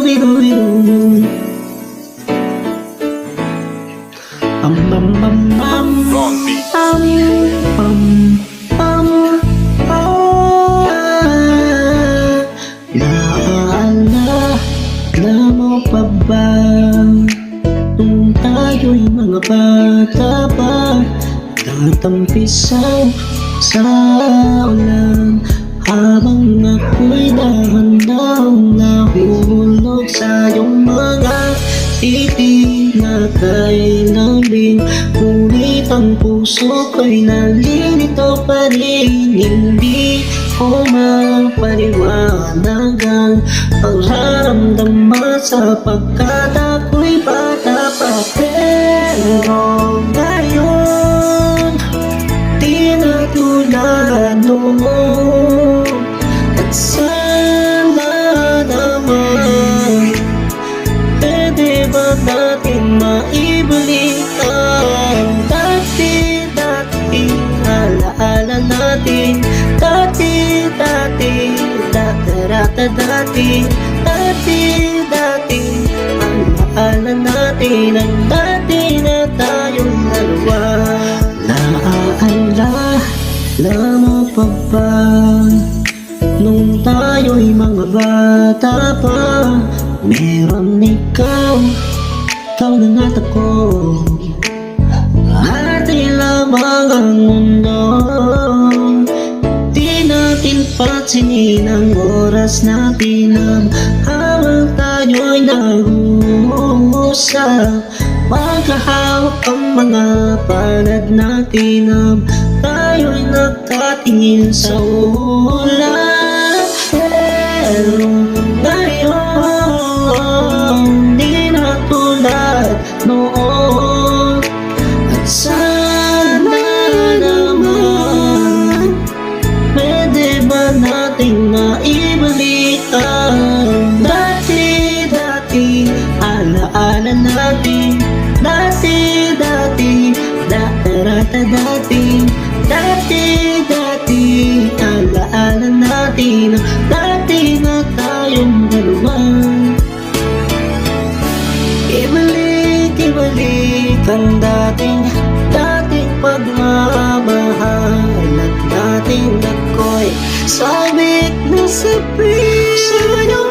biru. Wrong beat. Naalala mo pa ba nung tayo'y mga bata pa, tatampisaw sa ulan, habang ako'y dahan-dahang nahulog sa iyong mga titig na kay lambing. Ngunit ang puso ko'y nalilito pa rin, hindi ko mapaliwanag ang pagharamdaman sapagkat ako'y bata pa. Pero ngayon, di na tulad noon, at sana naman pwede ba natin maibalik ang dati-dating alaala natin? Dati-dati, dati-dati, dati-dati, alaala natin ang dati na tayong dalawa. Naaalala mo pa ba nung tayo'y mga bata pa, meron ikaw at ako, ating lamang ang mundo. Di natin pansinin ang oras natin habang tayo'y nag-uusap, magkahawak ang mga palad natin, tayo'y nagkatingin sa ulan. Pero ngayon, di na tulad noon, at sana naman pwede ba nating maibalik ang dati-dati alaala natin? Dati-dati, dati-dati, dati-dati, alaala natin, dati na tayong dalawa. Ibalik ang dating pagmamahal, at dating ako'y sabik na sabik sa iyong